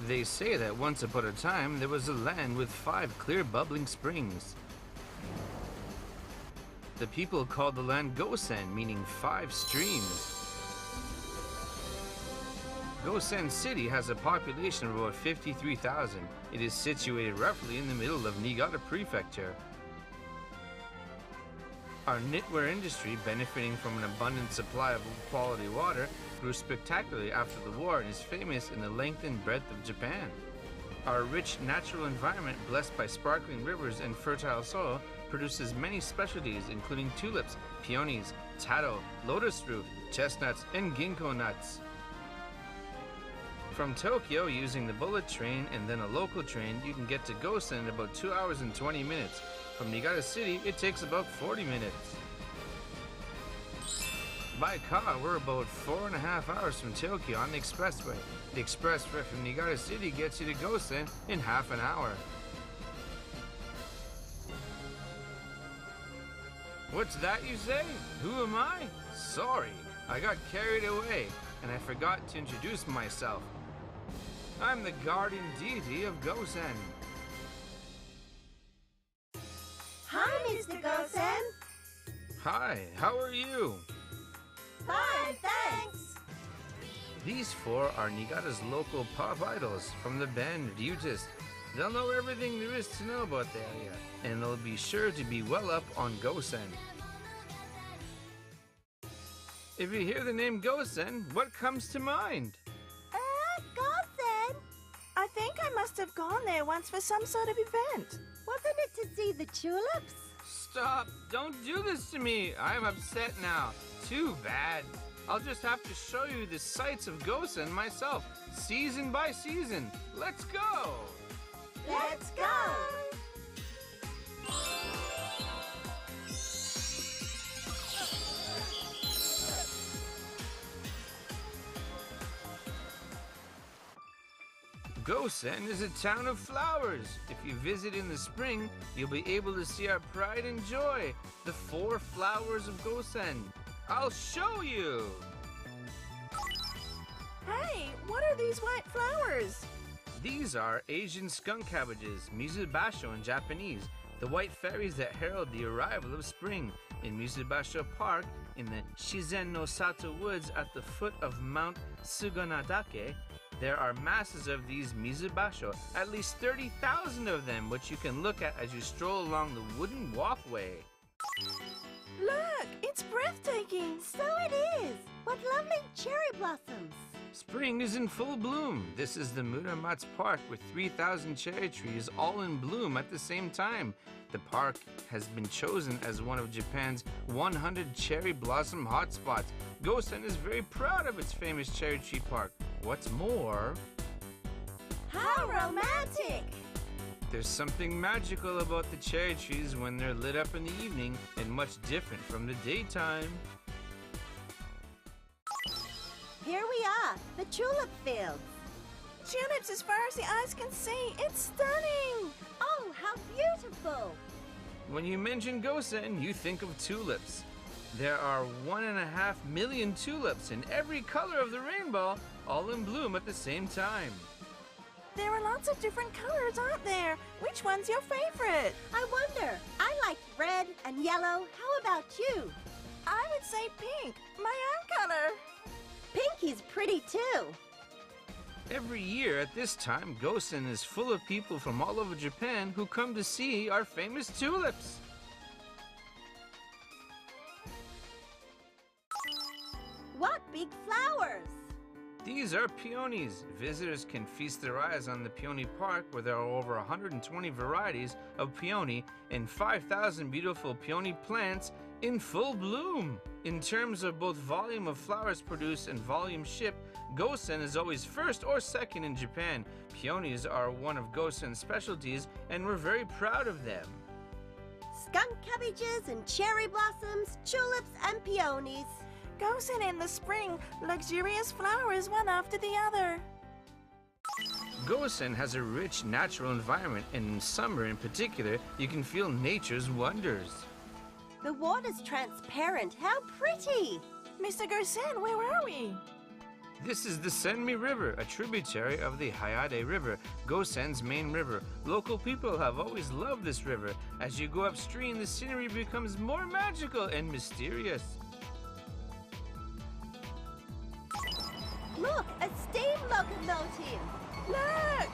They say that once upon a time there was a land with 5 clear bubbling springs. The people called the land Gosen, meaning 5 streams. Gosen City has a population of about 53,000. It is situated roughly in the middle of Niigata Prefecture. Our knitwear industry, benefiting from an abundant supply of quality water, grew spectacularly after the war and is famous in the length and breadth of Japan. Our rich natural environment, blessed by sparkling rivers and fertile soil, produces many specialties including tulips, peonies, taro, lotus root, chestnuts, and ginkgo nuts. From Tokyo, using the bullet train and then a local train, you can get to Gosen in about 2 hours and 20 minutes. From Niigata City, it takes about 40 minutes. By car, we're about 4.5 hours from Tokyo on the expressway. The expressway from Niigata City gets you to Gosen in half an hour. What's that you say? Who am I? Sorry, I got carried away and I forgot to introduce myself. I'm the guardian deity of Gosen. Hi, Mr. Gosen. Hi, how are you? Fine, thanks. These 4 are Niigata's local pop idols from the band Ryutis. They'll know everything there is to know about the area, and they'll be sure to be well up on Gosen. If you hear the name Gosen, what comes to mind? Gosen. I think I must have gone there once for some sort of event. Wasn't it to see the tulips? Stop! Don't do this to me! I'm upset now. Too bad. I'll just have to show you the sights of Gosen myself, season by season. Let's go! Let's go! Gosen is a town of flowers. If you visit in the spring, you'll be able to see our pride and joy, the 4 flowers of Gosen. I'll show you! Hey, what are these white flowers? These are Asian skunk cabbages, Mizubasho in Japanese, the white fairies that herald the arrival of spring. In Mizubasho Park, in the Shizen no Sato woods at the foot of Mount Suganadake, there are masses of these Mizubasho, at least 30,000 of them, which you can look at as you stroll along the wooden walkway. Look, it's breathtaking. So it is. What lovely cherry blossoms. Spring is in full bloom. This is the Muramatsu Park with 3,000 cherry trees all in bloom at the same time. The park has been chosen as one of Japan's 100 cherry blossom hotspots. Gosen is very proud of its famous cherry tree park. What's more, How romantic! there's something magical about the cherry trees when they're lit up in the evening and much different from the daytime. Here we are, the tulip fields. Tulips as far as the eyes can see. It's stunning. Oh, how beautiful! When you mention Gosen, you think of tulips. There are 1.5 million tulips in every color of the rainbow, all in bloom at the same time. There are lots of different colors, aren't there? Which one's your favorite? I wonder. I like red and yellow. How about you? I would say pink, my own color. Pink is pretty too. Every year at this time, Gosen is full of people from all over Japan who come to see our famous tulips. What big flowers! These are peonies. Visitors can feast their eyes on the Peony Park, where there are over 120 varieties of peony and 5,000 beautiful peony plants in full bloom. In terms of both volume of flowers produced and volume shipped, Gosen is always first or second in Japan. Peonies are one of Gosen's specialties, and we're very proud of them. Skunk cabbages and cherry blossoms, tulips and peonies. Gosen in the spring, luxurious flowers one after the other. Gosen has a rich natural environment, and in summer in particular, you can feel nature's wonders. The water's transparent. How pretty! Mr. Gosen, where are we? This is the Senmi River, a tributary of the Hayade River, Gosen's main river. Local people have always loved this river. As you go upstream, the scenery becomes more magical and mysterious. Look, a steam locomotive. Look!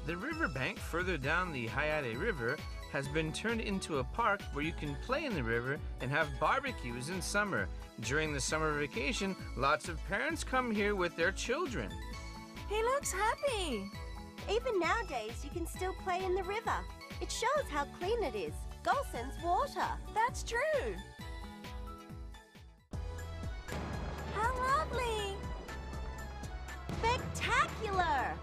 The riverbank further down the Hayade River has been turned into a park where you can play in the river and have barbecues in summer. During the summer vacation, lots of parents come here with their children. He looks happy. Even nowadays, you can still play in the river. It shows how clean it is. Gosen's water. That's true. How lovely. Spectacular!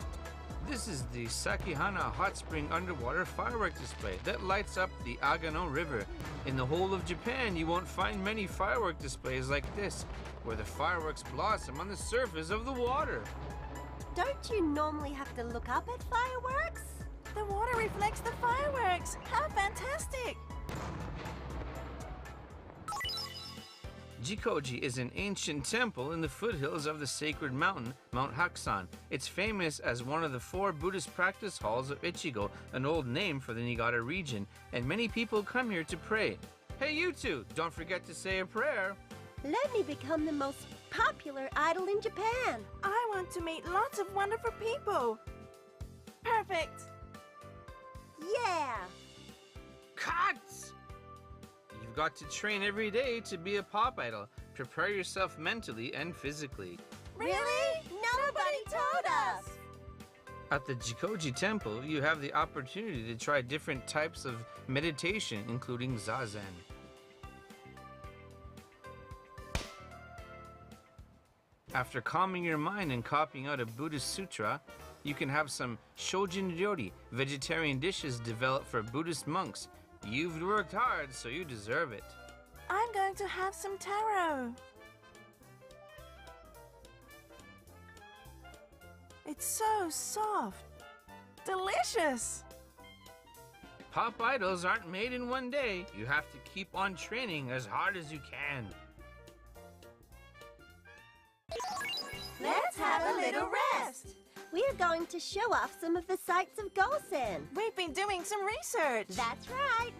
This is the Sakihana Hot Spring underwater firework display that lights up the Agano River. In the whole of Japan, you won't find many firework displays like this, where the fireworks blossom on the surface of the water. Don't you normally have to look up at fireworks? The water reflects the fireworks. How fantastic! Jikoji is an ancient temple in the foothills of the sacred mountain, Mount Hakusan. It's famous as one of the 4 Buddhist practice halls of Ichigo, an old name for the Niigata region, and many people come here to pray. Hey, you two, don't forget to say a prayer. Let me become the most popular idol in Japan. I want to meet lots of wonderful people. Perfect. Yeah. Cuts! You've got to train every day to be a pop idol. Prepare yourself mentally and physically. Really? Nobody told us. At the Jikoji Temple, you have the opportunity to try different types of meditation, including Zazen. After calming your mind and copying out a Buddhist sutra, you can have some shojin ryori, vegetarian dishes developed for Buddhist monks. You've worked hard, so you deserve it. I'm going to have some taro. It's so soft. Delicious. Pop idols aren't made in one day. You have to keep on training as hard as you can. Let's have a little rest. We are going to show off some of the sights of Gosen. We've been doing some research. That's right.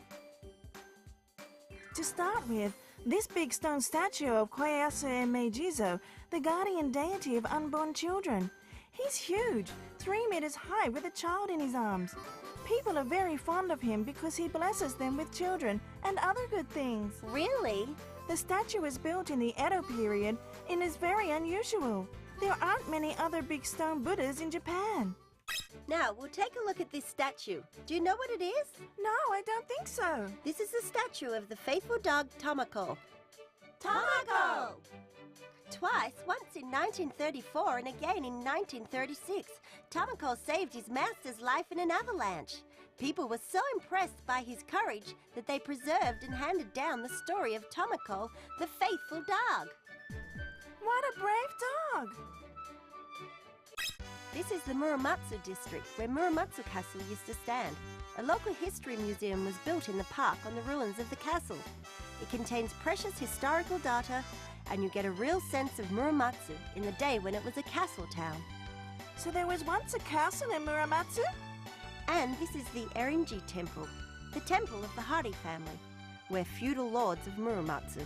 To start with, this big stone statue of Koyasu Meijizo, the guardian deity of unborn children. He's huge, 3 meters high with a child in his arms. People are very fond of him because he blesses them with children and other good things. Really? The statue was built in the Edo period and is very unusual. There aren't many other big stone Buddhas in Japan. Now, we'll take a look at this statue. Do you know what it is? No, I don't think so. This is the statue of the faithful dog Tomoko. Tomoko! Twice, once in 1934 and again in 1936, Tomoko saved his master's life in an avalanche. People were so impressed by his courage that they preserved and handed down the story of Tomoko, the faithful dog. What a brave dog! This is the Muramatsu district, where Muramatsu Castle used to stand. A local history museum was built in the park on the ruins of the castle. It contains precious historical data, and you get a real sense of Muramatsu in the day when it was a castle town. So there was once a castle in Muramatsu? And this is the Erinji Temple, the temple of the Hari family. We're feudal lords of Muramatsu.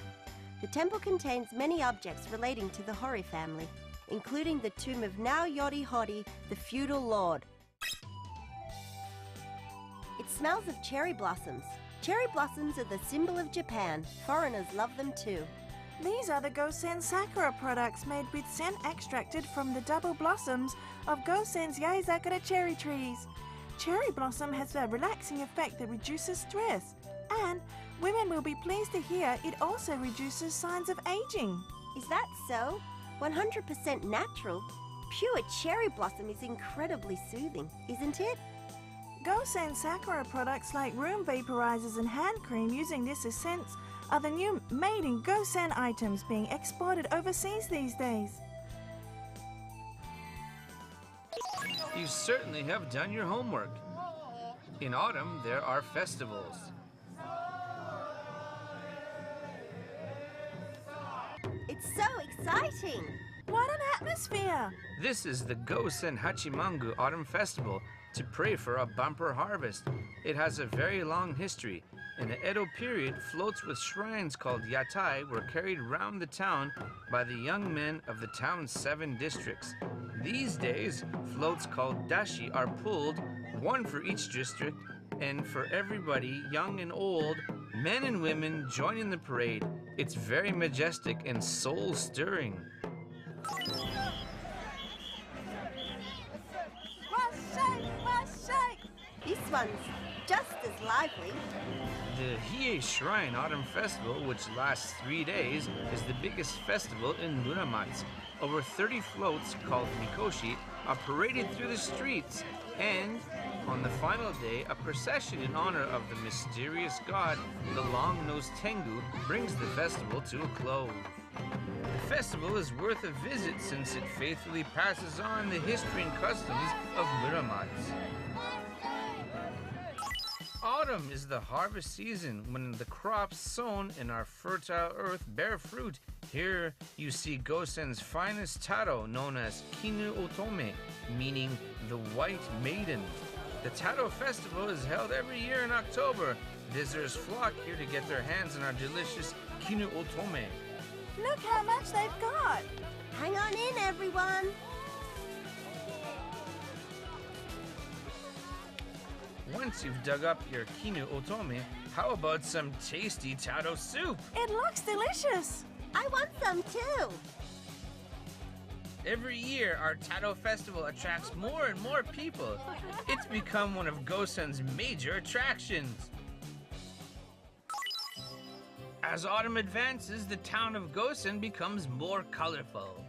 The temple contains many objects relating to the Hori family, including the tomb of Naoyori Hori, the feudal lord. It smells of cherry blossoms. Cherry blossoms are the symbol of Japan. Foreigners love them too. These are the Gosen Sakura products made with scent extracted from the double blossoms of Gosen's Yaezakura cherry trees. Cherry blossom has a relaxing effect that reduces stress, and women will be pleased to hear it also reduces signs of aging. Is that so? 100% natural? Pure cherry blossom is incredibly soothing, isn't it? Gosen Sakura products like room vaporizers and hand cream using this essence are the new made in Gosen items being exported overseas these days. You certainly have done your homework. In autumn, there are festivals. It's so exciting! What an atmosphere. This is the Gosen Hachimangu Autumn Festival to pray for a bumper harvest. It has a very long history. In the Edo period, floats with shrines called yatai were carried round the town by the young men of the town's 7 districts. These days, floats called dashi are pulled, one for each district, and for everybody, young and old, men and women join in the parade. It's very majestic and soul-stirring. This one's just as lively. The Hiei Shrine Autumn Festival, which lasts 3 days, is the biggest festival in Muramatsu. Over 30 floats, called mikoshi, are paraded through the streets, and on the final day, a procession in honor of the mysterious god, the long-nosed Tengu, brings the festival to a close. The festival is worth a visit since it faithfully passes on the history and customs of Muramatsu. Autumn is the harvest season when the crops sown in our fertile earth bear fruit. Here you see Gosen's finest taro, known as Kinu Otome, meaning the White Maiden. The Taro Festival is held every year in October. Visitors flock here to get their hands on our delicious Kinu Otome. Look how much they've got. Hang on in, everyone. Once you've dug up your Kinu Otome, how about some tasty taro soup? It looks delicious. I want some too. Every year, our Taro Festival attracts more and more people. It's become one of Gosen's major attractions. As autumn advances, the town of Gosen becomes more colorful.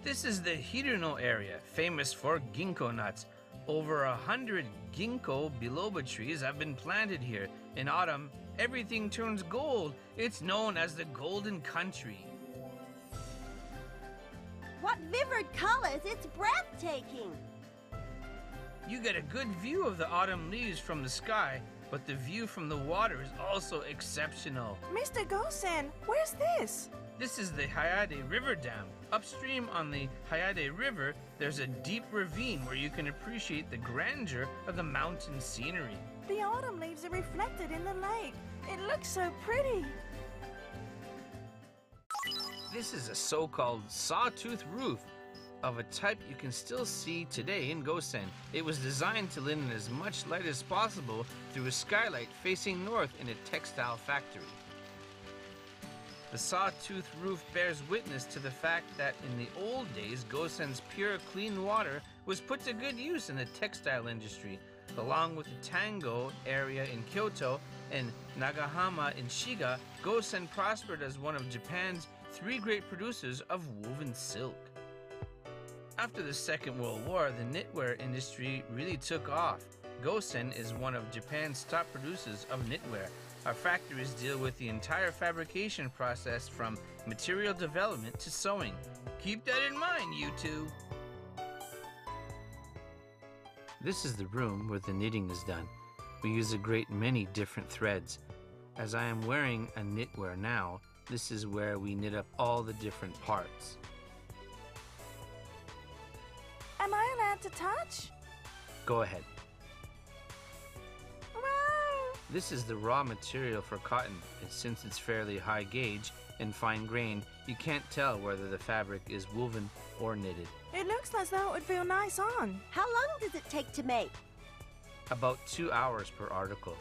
This is the Hiruno area, famous for ginkgo nuts. Over 100 ginkgo biloba trees have been planted here. In autumn, everything turns gold. It's known as the Golden Country. What vivid colors! It's breathtaking. You get a good view of the autumn leaves from the sky, but the view from the water is also exceptional. Mr. Gosen, where's this? This is the Hayade River Dam. Upstream on the Hayade River, there's a deep ravine where you can appreciate the grandeur of the mountain scenery. The autumn leaves are reflected in the lake. It looks so pretty. This is a so-called sawtooth roof of a type you can still see today in Gosen. It was designed to let in as much light as possible through a skylight facing north in a textile factory. The sawtooth roof bears witness to the fact that in the old days, Gosen's pure, clean water was put to good use in the textile industry. Along with the Tango area in Kyoto and Nagahama in Shiga, Gosen prospered as one of Japan's 3 great producers of woven silk. After the Second World War, the knitwear industry really took off. Gosen is one of Japan's top producers of knitwear. Our factories deal with the entire fabrication process from material development to sewing. Keep that in mind, you two. This is the room where the knitting is done. We use a great many different threads. As I am wearing a knitwear now, this is where we knit up all the different parts. Am I allowed to touch? Go ahead. Wow! This is the raw material for cotton, and since it's fairly high gauge and fine grained, you can't tell whether the fabric is woven or knitted. It looks as though it would feel nice on. How long does it take to make? About 2 hours per article.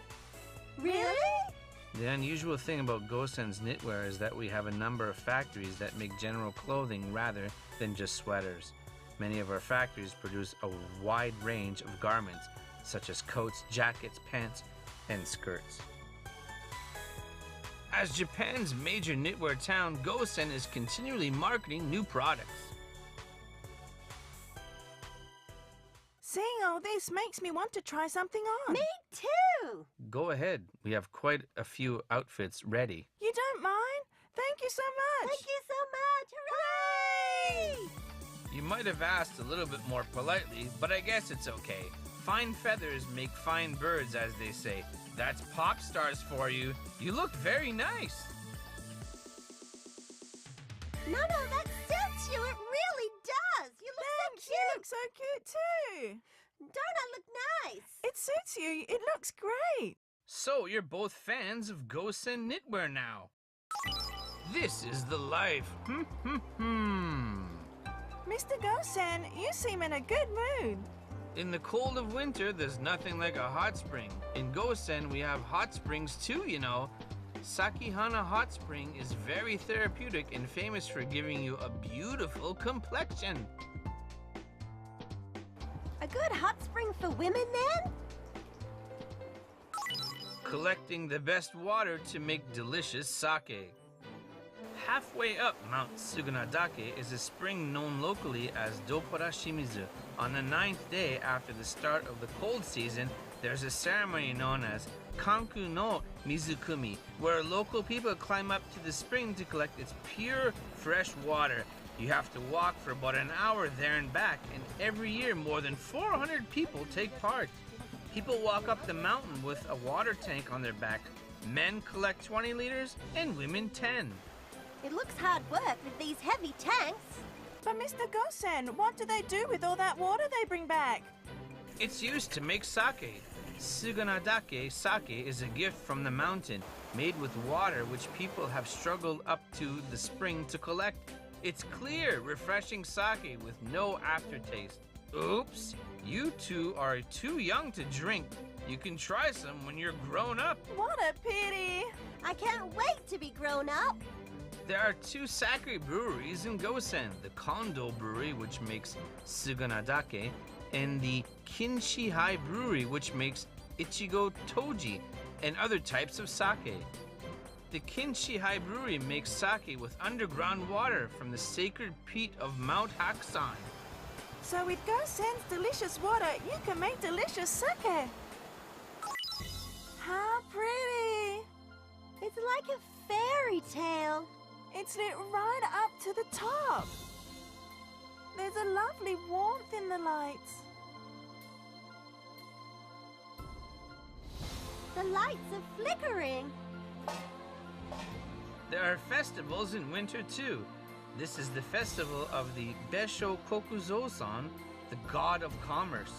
Really? The unusual thing about Gosen's knitwear is that we have a number of factories that make general clothing rather than just sweaters. Many of our factories produce a wide range of garments, such as coats, jackets, pants, and skirts. As Japan's major knitwear town, Gosen is continually marketing new products. Seeing all this makes me want to try something on. Me too! Go ahead, we have quite a few outfits ready. You don't mind? Thank you so much. Thank you so much! Hooray! You might have asked a little bit more politely, but I guess it's okay. Fine feathers make fine birds, as they say. That's pop stars for you. You look very nice. No, that suits you. It really You look so cute too. Don't I look nice? It suits you. It looks great. So you're both fans of Gosen knitwear now. This is the life. Mr. Gosen, you seem in a good mood. In the cold of winter, there's nothing like a hot spring. In Gosen, we have hot springs too, you know. Sakihana Hot Spring is very therapeutic and famous for giving you a beautiful complexion. A good hot spring for women then? Collecting the best water to make delicious sake. Halfway up Mount Sugunadake is a spring known locally as Dopara Shimizu. On the 9th day after the start of the cold season, there's a ceremony known as Kanku no Mizukumi, where local people climb up to the spring to collect its pure, fresh water. You have to walk for about an hour there and back, and every year more than 400 people take part. People walk up the mountain with a water tank on their back. Men collect 20 liters and women 10. It looks hard work with these heavy tanks. But Mr. Gosen, what do they do with all that water they bring back? It's used to make sake. Sugunadake sake is a gift from the mountain, made with water which people have struggled up to the spring to collect. It's clear, refreshing sake with no aftertaste. Oops, you two are too young to drink. You can try some when you're grown up. What a pity. I can't wait to be grown up. There are 2 sake breweries in Gosen, the Kondo Brewery, which makes Sugunadake, and the Kinshihai Brewery, which makes Ichigo Toji and other types of sake. The Kinshihai Brewery makes sake with underground water from the sacred peat of Mount Hakusan. So with Gosen's delicious water, you can make delicious sake. How pretty. It's like a fairy tale. It's lit right up to the top. There's a lovely warmth in the lights. The lights are flickering. There are festivals in winter too. This is the festival of the Besho Kokuzo-san, the god of commerce.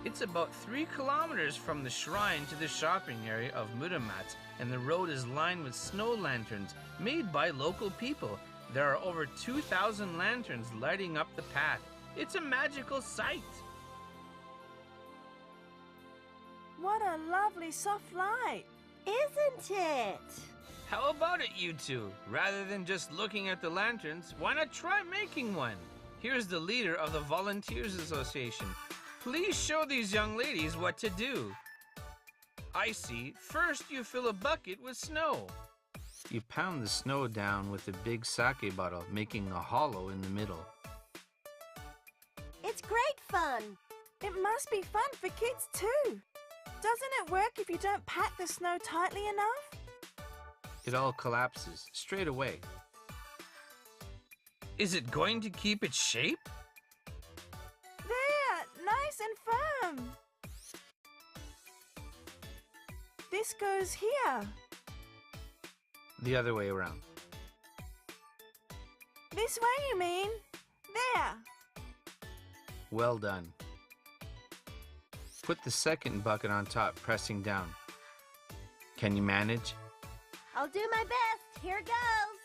It's about 3 kilometers from the shrine to the shopping area of Muramatsu, and the road is lined with snow lanterns made by local people. There are over 2,000 lanterns lighting up the path. It's a magical sight. What a lovely soft light. Isn't it? How about it, you two? Rather than just looking at the lanterns, why not try making one? Here's the leader of the Volunteers Association. Please show these young ladies what to do. I see. First, you fill a bucket with snow. You pound the snow down with a big sake bottle, making a hollow in the middle. It's great fun. It must be fun for kids too. Doesn't it work if you don't pack the snow tightly enough? It all collapses straight away. Is it going to keep its shape? There, nice and firm. This goes here. The other way around. This way, you mean? There. Well done. Put the second bucket on top, pressing down. Can you manage? I'll do my best. Here goes.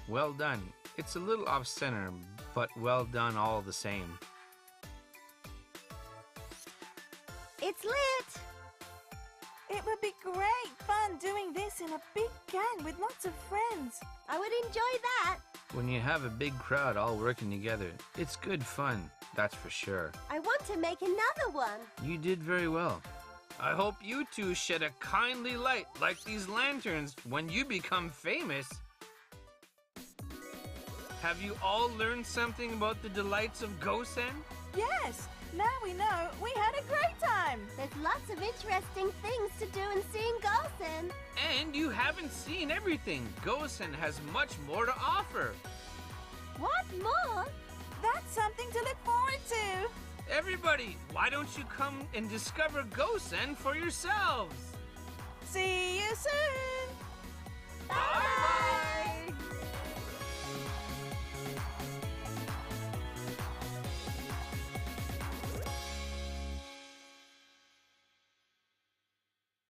Well done. It's a little off-center, but well done all the same. It's lit. It would be great fun doing this in a big gang with lots of friends. I would enjoy that. When you have a big crowd all working together, it's good fun, that's for sure. I want to make another one. You did very well. I hope you two shed a kindly light like these lanterns when you become famous. Have you all learned something about the delights of Gosen? Yes, now we know we had a great time. There's lots of interesting things to do in seeing Gosen. And you haven't seen everything. Gosen has much more to offer. What more? That's something to look forward to. Everybody, why don't you come and discover Gosen for yourselves? See you soon. Bye-bye!